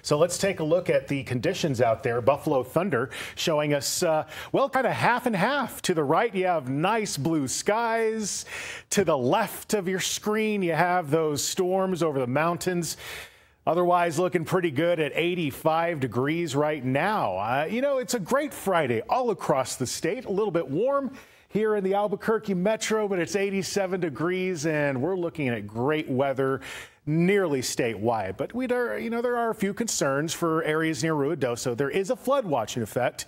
So let's take a look at the conditions out there. Buffalo Thunder showing us, well, kind of half and half. To the right, you have nice blue skies. To the left of your screen, you have those storms over the mountains. Otherwise, looking pretty good at 85 degrees right now. It's a great Friday all across the state. A little bit warm here in the Albuquerque metro, but it's 87 degrees, and we're looking at great weather nearly statewide. But there are a few concerns for areas near Ruidoso. There is a flood watch in effect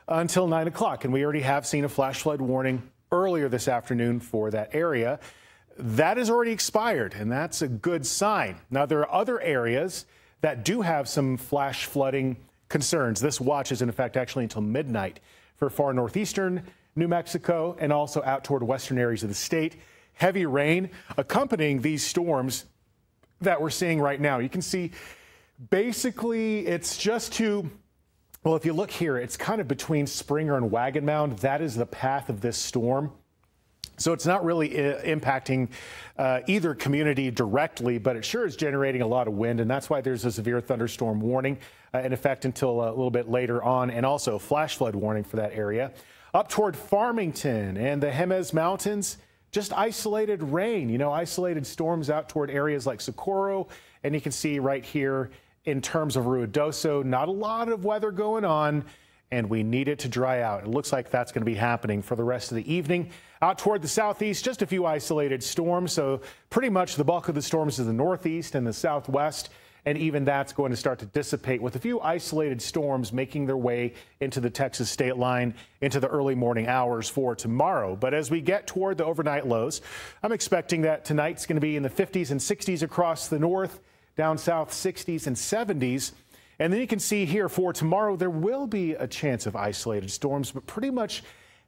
until 9 o'clock, and we already have seen a flash flood warning earlier this afternoon for that area. That has already expired, and that's a good sign. Now, there are other areas that do have some flash flooding concerns. This watch is in effect actually until midnight for far northeastern New Mexico and also out toward western areas of the state. Heavy rain accompanying these storms that we're seeing right now. You can see basically it's just well, if you look here, it's kind of between Springer and Wagon Mound. That is the path of this storm. So it's not really impacting either community directly, but it sure is generating a lot of wind, and that's why there's a severe thunderstorm warning in effect until a little bit later on, and also flash flood warning for that area. Up toward Farmington and the Jemez Mountains, just isolated rain, isolated storms out toward areas like Socorro, and you can see right here in terms of Ruidoso, not a lot of weather going on, and we need it to dry out. It looks like that's going to be happening for the rest of the evening. Out toward the southeast, just a few isolated storms, so pretty much the bulk of the storms is the northeast and the southwest, and even that's going to start to dissipate with a few isolated storms making their way into the Texas state line into the early morning hours for tomorrow. But as we get toward the overnight lows, I'm expecting that tonight's going to be in the 50s and 60s across the north, down south 60s and 70s. And then you can see here for tomorrow, there will be a chance of isolated storms, but pretty much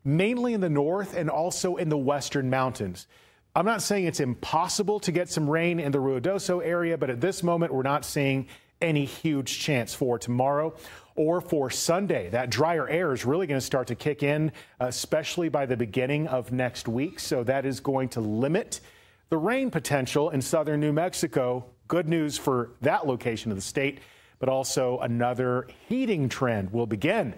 mainly in the north and also in the western mountains. I'm not saying it's impossible to get some rain in the Ruidoso area, but at this moment, we're not seeing any huge chance for tomorrow or for Sunday. That drier air is really going to start to kick in, especially by the beginning of next week. So that is going to limit the rain potential in southern New Mexico. Good news for that location of the state, but also another heating trend will begin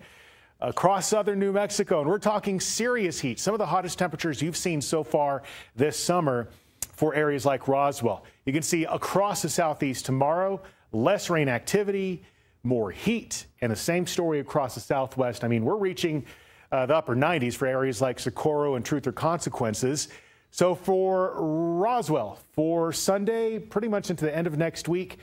across southern New Mexico, and we're talking serious heat. Some of the hottest temperatures you've seen so far this summer for areas like Roswell. You can see across the southeast tomorrow, less rain activity, more heat, and the same story across the southwest. I mean, we're reaching the upper 90s for areas like Socorro and Truth or Consequences. So for Roswell, for Sunday, pretty much into the end of next week,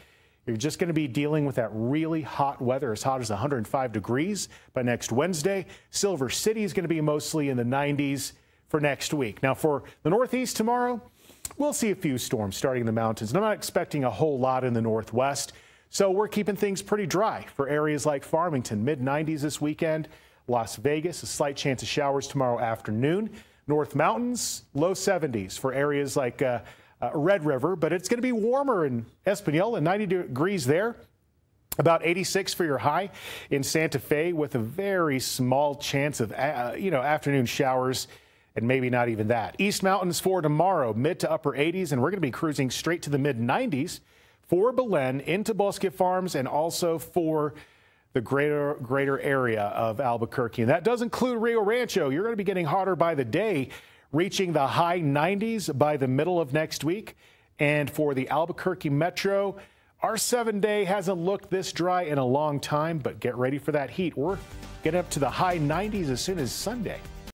you're just going to be dealing with that really hot weather, as hot as 105 degrees by next Wednesday. Silver City is going to be mostly in the 90s for next week. Now, for the northeast tomorrow, we'll see a few storms starting in the mountains. And I'm not expecting a whole lot in the northwest. So we're keeping things pretty dry for areas like Farmington, mid-90s this weekend. Las Vegas, a slight chance of showers tomorrow afternoon. North Mountains, low 70s for areas like Red River, but it's going to be warmer in Espanola, 90 degrees there. About 86 for your high in Santa Fe, with a very small chance of afternoon showers, and maybe not even that. East Mountains for tomorrow, mid to upper 80s, and we're going to be cruising straight to the mid 90s for Belen into Bosque Farms and also for the greater area of Albuquerque. And that does include Rio Rancho. You're going to be getting hotter by the day, reaching the high 90s by the middle of next week. And for the Albuquerque metro, our 7-day hasn't looked this dry in a long time, but get ready for that heat. We're getting up to the high 90s as soon as Sunday.